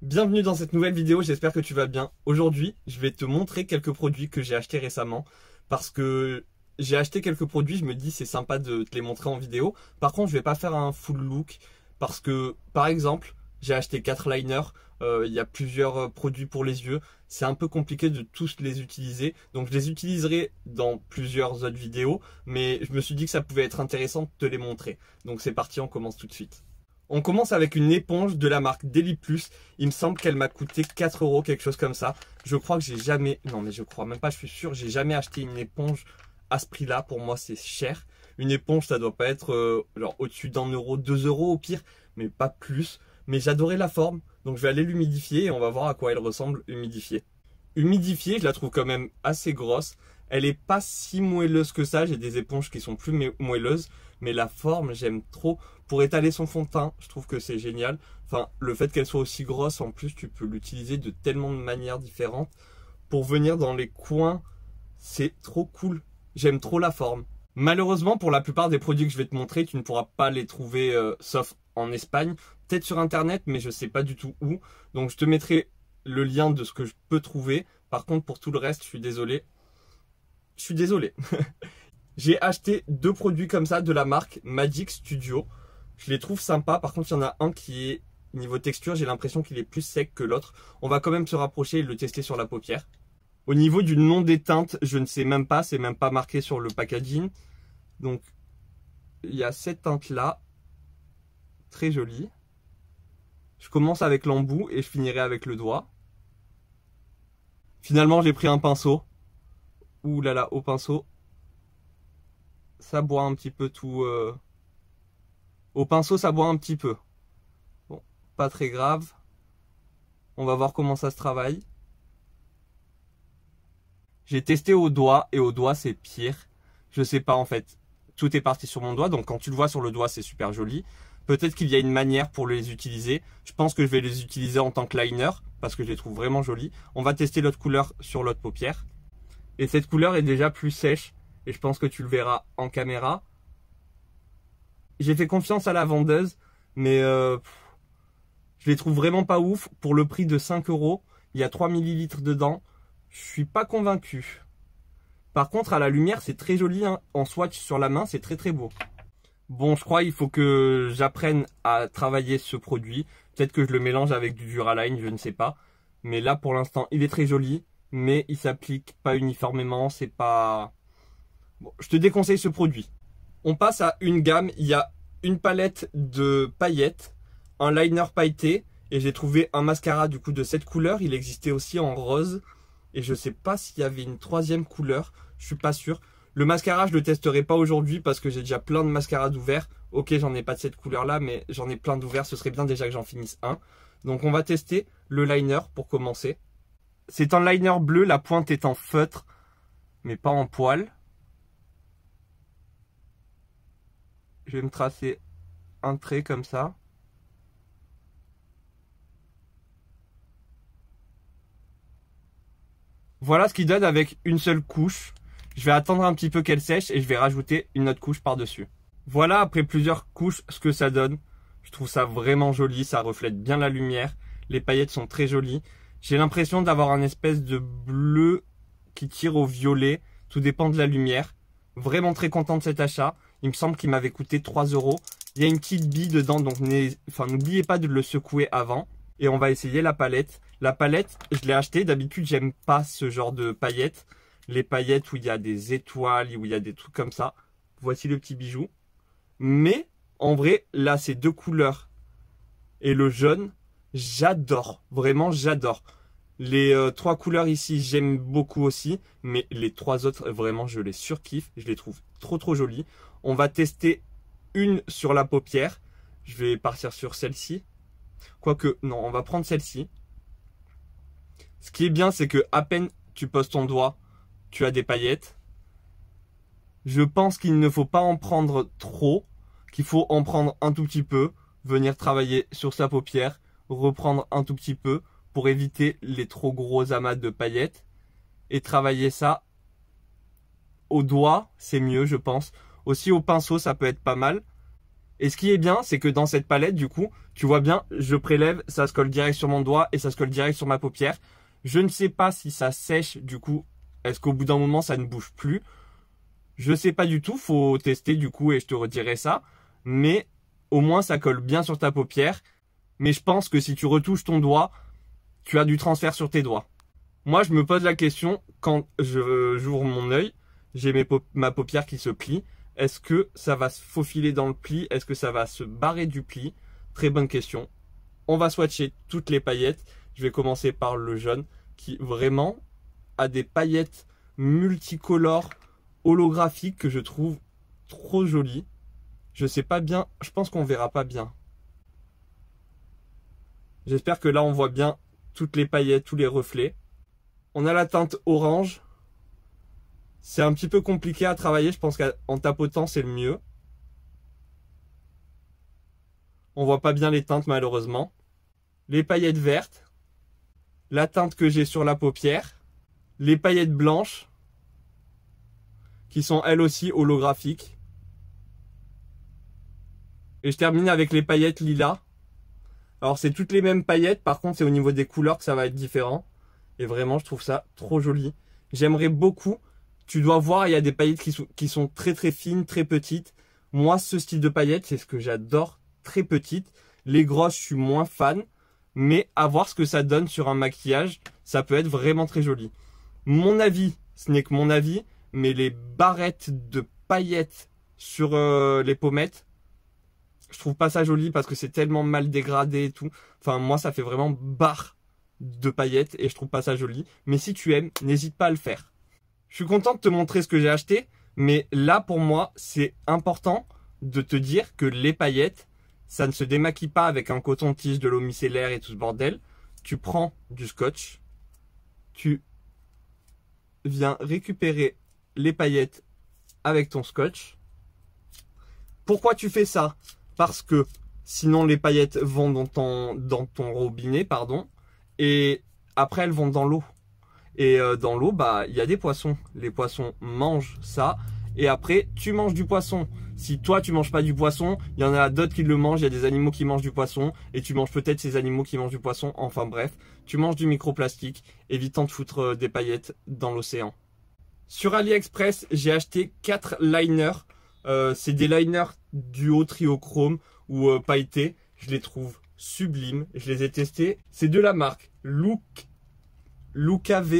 Bienvenue dans cette nouvelle vidéo, j'espère que tu vas bien. Aujourd'hui, je vais te montrer quelques produits que j'ai achetés récemment parce que j'ai acheté quelques produits, je me dis c'est sympa de te les montrer en vidéo. Par contre, je vais pas faire un full look parce que, par exemple, j'ai acheté 4 liners, il y a plusieurs produits pour les yeux. C'est un peu compliqué de tous les utiliser, donc je les utiliserai dans plusieurs autres vidéos, mais je me suis dit que ça pouvait être intéressant de te les montrer. Donc c'est parti, on commence tout de suite. On commence avec une éponge de la marque Deli Plus. Il me semble qu'elle m'a coûté 4 €, quelque chose comme ça. Je crois que j'ai jamais, non mais je crois même pas, je suis sûr, j'ai jamais acheté une éponge à ce prix-là. Pour moi, c'est cher. Une éponge, ça doit pas être genre au-dessus d'1 €, 2 € au pire, mais pas plus. Mais j'adorais la forme, donc je vais aller l'humidifier et on va voir à quoi elle ressemble humidifiée. Humidifiée, je la trouve quand même assez grosse. Elle est pas si moelleuse que ça. J'ai des éponges qui sont plus moelleuses, mais la forme, j'aime trop. Pour étaler son fond de teint, je trouve que c'est génial. Enfin, le fait qu'elle soit aussi grosse, en plus, tu peux l'utiliser de tellement de manières différentes. Pour venir dans les coins, c'est trop cool. J'aime trop la forme. Malheureusement, pour la plupart des produits que je vais te montrer, tu ne pourras pas les trouver, sauf en Espagne. Peut-être sur Internet, mais je sais pas du tout où. Donc, je te mettrai le lien de ce que je peux trouver. Par contre, pour tout le reste, je suis désolé. Je suis désolé. J'ai acheté 2 produits comme ça de la marque Magic Studio. Je les trouve sympas. Par contre, il y en a un qui est, niveau texture, j'ai l'impression qu'il est plus sec que l'autre. On va quand même se rapprocher et le tester sur la paupière. Au niveau du nom des teintes, je ne sais même pas. C'est même pas marqué sur le packaging. Donc, il y a cette teinte-là. Très jolie. Je commence avec l'embout et je finirai avec le doigt. Finalement, j'ai pris un pinceau. Ouh là là, au pinceau. Ça boit un petit peu tout... Au pinceau, ça boit un petit peu. Bon, pas très grave. On va voir comment ça se travaille. J'ai testé au doigt et au doigt, c'est pire. Je sais pas en fait. Tout est parti sur mon doigt. Donc quand tu le vois sur le doigt, c'est super joli. Peut-être qu'il y a une manière pour les utiliser. Je pense que je vais les utiliser en tant que liner parce que je les trouve vraiment jolis. On va tester l'autre couleur sur l'autre paupière. Et cette couleur est déjà plus sèche. Et je pense que tu le verras en caméra. J'ai fait confiance à la vendeuse, mais je les trouve vraiment pas ouf. Pour le prix de 5 €, il y a 3 ml dedans. Je suis pas convaincu. Par contre, à la lumière, c'est très joli, hein. En swatch sur la main, c'est très très beau. Bon, je crois qu'il faut que j'apprenne à travailler ce produit. Peut-être que je le mélange avec du Duraline, je ne sais pas. Mais là, pour l'instant, il est très joli, mais il s'applique pas uniformément. C'est pas... Bon, je te déconseille ce produit. On passe à une gamme, il y a une palette de paillettes, un liner pailleté et j'ai trouvé un mascara du coup de cette couleur. Il existait aussi en rose et je sais pas s'il y avait une troisième couleur, je suis pas sûr. Le mascara je le testerai pas aujourd'hui parce que j'ai déjà plein de mascaras d'ouvert. Ok, j'en ai pas de cette couleur là mais j'en ai plein d'ouverts, ce serait bien déjà que j'en finisse un. Donc on va tester le liner pour commencer. C'est un liner bleu, la pointe est en feutre mais pas en poil. Je vais me tracer un trait comme ça. Voilà ce qu'il donne avec une seule couche. Je vais attendre un petit peu qu'elle sèche et je vais rajouter une autre couche par-dessus. Voilà, après plusieurs couches, ce que ça donne. Je trouve ça vraiment joli, ça reflète bien la lumière. Les paillettes sont très jolies. J'ai l'impression d'avoir un espèce de bleu qui tire au violet. Tout dépend de la lumière. Vraiment très content de cet achat. Il me semble qu'il m'avait coûté 3 €. Il y a une petite bille dedans, donc n'oubliez pas de le secouer avant. Et on va essayer la palette. La palette, je l'ai achetée. D'habitude, j'aime pas ce genre de paillettes. Les paillettes où il y a des étoiles, où il y a des trucs comme ça. Voici le petit bijou. Mais, en vrai, là, ces 2 couleurs et le jaune, j'adore. Vraiment, j'adore. Les 3 couleurs ici, j'aime beaucoup aussi. Mais les 3 autres, vraiment, je les surkiffe. Je les trouve trop, trop jolies. On va tester une sur la paupière. Je vais partir sur celle-ci. Quoique, non, on va prendre celle-ci. Ce qui est bien, c'est que à peine tu poses ton doigt, tu as des paillettes. Je pense qu'il ne faut pas en prendre trop, qu'il faut en prendre un tout petit peu, venir travailler sur sa paupière, reprendre un tout petit peu pour éviter les trop gros amas de paillettes et travailler ça au doigt, c'est mieux, je pense. Aussi au pinceau, ça peut être pas mal. Et ce qui est bien, c'est que dans cette palette, du coup, tu vois bien, je prélève, ça se colle direct sur mon doigt et ça se colle direct sur ma paupière. Je ne sais pas si ça sèche, du coup, est-ce qu'au bout d'un moment, ça ne bouge plus? Je sais pas du tout, faut tester du coup et je te redirai ça. Mais au moins, ça colle bien sur ta paupière. Mais je pense que si tu retouches ton doigt, tu as du transfert sur tes doigts. Moi, je me pose la question quand j'ouvre mon œil, j'ai ma paupière qui se plie. Est-ce que ça va se faufiler dans le pli? Est-ce que ça va se barrer du pli? Très bonne question. On va swatcher toutes les paillettes. Je vais commencer par le jaune qui vraiment a des paillettes multicolores holographiques que je trouve trop jolies. Je sais pas bien, je pense qu'on verra pas bien. J'espère que là on voit bien toutes les paillettes, tous les reflets. On a la teinte orange. C'est un petit peu compliqué à travailler, je pense qu'en tapotant c'est le mieux. On voit pas bien les teintes malheureusement. Les paillettes vertes. La teinte que j'ai sur la paupière. Les paillettes blanches. Qui sont elles aussi holographiques. Et je termine avec les paillettes lilas. Alors c'est toutes les mêmes paillettes, par contre c'est au niveau des couleurs que ça va être différent. Et vraiment je trouve ça trop joli. J'aimerais beaucoup. Tu dois voir, il y a des paillettes qui sont très très fines, très petites. Moi, ce style de paillettes, c'est ce que j'adore, très petites. Les grosses, je suis moins fan. Mais à voir ce que ça donne sur un maquillage, ça peut être vraiment très joli. Mon avis, ce n'est que mon avis, mais les barrettes de paillettes sur les pommettes, je trouve pas ça joli parce que c'est tellement mal dégradé et tout. Enfin, moi, ça fait vraiment barre de paillettes et je trouve pas ça joli. Mais si tu aimes, n'hésite pas à le faire. Je suis content de te montrer ce que j'ai acheté, mais là pour moi c'est important de te dire que les paillettes, ça ne se démaquille pas avec un coton-tige, de l'eau micellaire et tout ce bordel. Tu prends du scotch, tu viens récupérer les paillettes avec ton scotch. Pourquoi tu fais ça? Parce que sinon les paillettes vont dans ton robinet, pardon, et après elles vont dans l'eau. Et dans l'eau, bah, il y a des poissons. Les poissons mangent ça. Et après, tu manges du poisson. Si toi, tu manges pas du poisson, il y en a d'autres qui le mangent. Il y a des animaux qui mangent du poisson. Et tu manges peut-être ces animaux qui mangent du poisson. Enfin bref, tu manges du microplastique. Évitant de foutre des paillettes dans l'océan. Sur AliExpress, j'ai acheté 4 liners. C'est des liners duo triochrome ou pailletés. Je les trouve sublimes. Je les ai testés. C'est de la marque Lucav,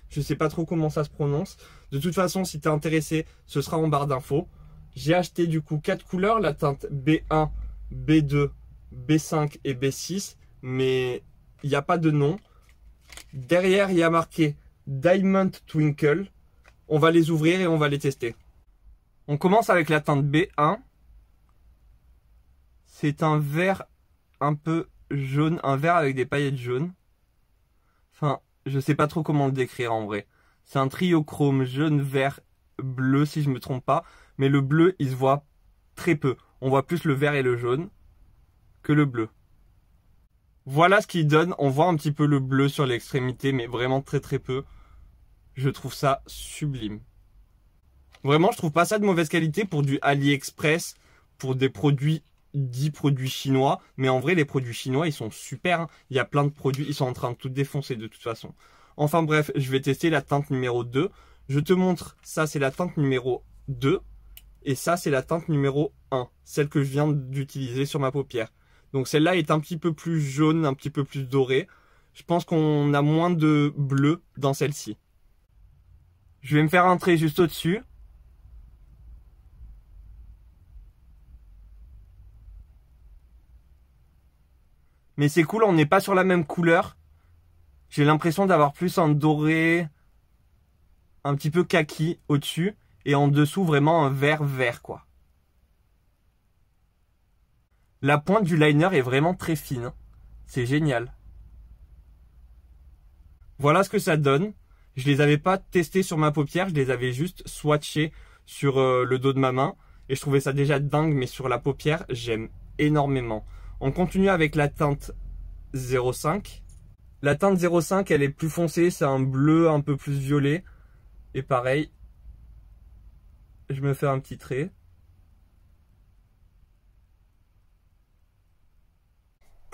je sais pas trop comment ça se prononce. De toute façon, si tu es intéressé, ce sera en barre d'infos. J'ai acheté du coup 4 couleurs, la teinte B1, B2, B5 et B6, mais il n'y a pas de nom. Derrière, il y a marqué Diamond Twinkle. On va les ouvrir et on va les tester. On commence avec la teinte B1. C'est un vert un peu jaune, un vert avec des paillettes jaunes. Enfin, je sais pas trop comment le décrire en vrai. C'est un trio chrome jaune, vert, bleu si je me trompe pas. Mais le bleu, il se voit très peu. On voit plus le vert et le jaune que le bleu. Voilà ce qu'il donne. On voit un petit peu le bleu sur l'extrémité, mais vraiment très très peu. Je trouve ça sublime. Vraiment, je trouve pas ça de mauvaise qualité pour du AliExpress, pour des produits 10 produits chinois, mais en vrai les produits chinois ils sont super, hein. Il y a plein de produits, ils sont en train de tout défoncer de toute façon. Enfin bref, je vais tester la teinte numéro 2. Je te montre, ça c'est la teinte numéro 2 et ça c'est la teinte numéro 1, celle que je viens d'utiliser sur ma paupière. Donc celle-là est un petit peu plus jaune, un petit peu plus dorée. Je pense qu'on a moins de bleu dans celle-ci. Je vais me faire un trait juste au-dessus. Mais c'est cool, on n'est pas sur la même couleur. J'ai l'impression d'avoir plus un doré, un petit peu kaki au-dessus. Et en dessous, vraiment un vert quoi. La pointe du liner est vraiment très fine. C'est génial. Voilà ce que ça donne. Je les avais pas testés sur ma paupière, je les avais juste swatchés sur le dos de ma main. Et je trouvais ça déjà dingue, mais sur la paupière, j'aime énormément. On continue avec la teinte 05. La teinte 05, elle est plus foncée, c'est un bleu un peu plus violet. Et pareil, je me fais un petit trait.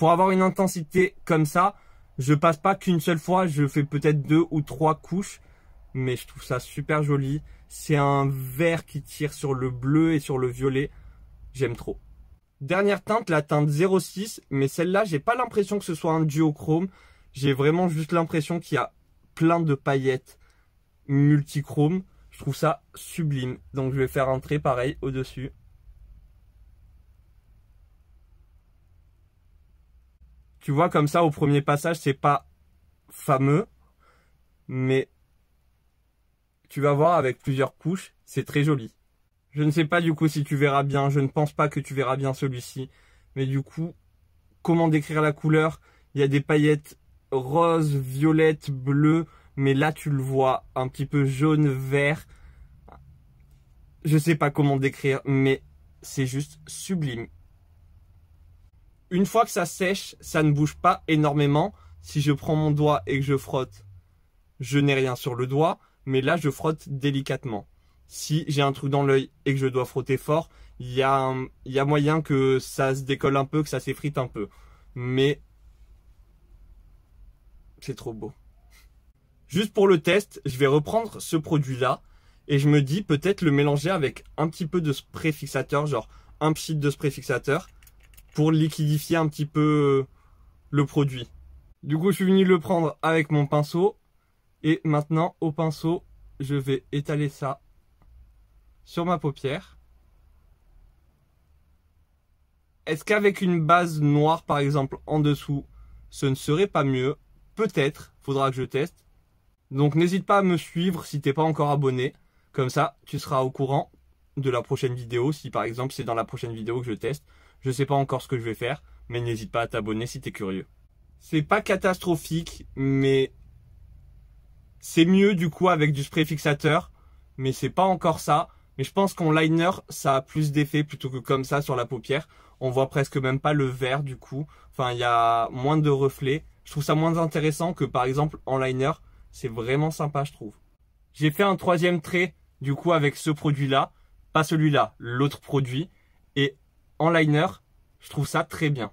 pour avoir une intensité comme ça, je passe pas qu'une seule fois, je fais peut-être 2 ou 3 couches, mais je trouve ça super joli. C'est un vert qui tire sur le bleu et sur le violet, j'aime trop. Dernière teinte, la teinte 06, mais celle-là, j'ai pas l'impression que ce soit un duochrome, j'ai vraiment juste l'impression qu'il y a plein de paillettes multichrome. Je trouve ça sublime, donc je vais faire un trait pareil au-dessus. Tu vois, comme ça, au premier passage, c'est pas fameux, mais tu vas voir avec plusieurs couches, c'est très joli. Je ne sais pas du coup si tu verras bien, je ne pense pas que tu verras bien celui-ci, mais du coup, comment décrire la couleur? Il y a des paillettes roses, violettes, bleues, mais là tu le vois un petit peu jaune, vert. Je sais pas comment décrire, mais c'est juste sublime. Une fois que ça sèche, ça ne bouge pas énormément. Si je prends mon doigt et que je frotte, je n'ai rien sur le doigt, mais là je frotte délicatement. Si j'ai un truc dans l'œil et que je dois frotter fort, il y a moyen que ça se décolle un peu, que ça s'effrite un peu. Mais c'est trop beau. Juste pour le test, je vais reprendre ce produit-là et je me dis peut-être le mélanger avec un petit peu de spray fixateur, genre un pchit de spray fixateur, pour liquidifier un petit peu le produit. Du coup, je suis venu le prendre avec mon pinceau. Et maintenant, au pinceau, je vais étaler ça sur ma paupière. Est-ce qu'avec une base noire, par exemple, en dessous, ce ne serait pas mieux? Peut-être, faudra que je teste. Donc n'hésite pas à me suivre si t'es pas encore abonné. Comme ça, tu seras au courant de la prochaine vidéo. Si par exemple, c'est dans la prochaine vidéo que je teste. Je sais pas encore ce que je vais faire, mais n'hésite pas à t'abonner si t'es curieux. C'est pas catastrophique, mais c'est mieux du coup avec du spray fixateur, mais c'est pas encore ça. Mais je pense qu'en liner, ça a plus d'effet plutôt que comme ça sur la paupière. On voit presque même pas le vert du coup. Enfin, il y a moins de reflets. Je trouve ça moins intéressant que par exemple en liner. C'est vraiment sympa, je trouve. J'ai fait un troisième trait du coup avec ce produit-là. Pas celui-là, l'autre produit. Et en liner, je trouve ça très bien.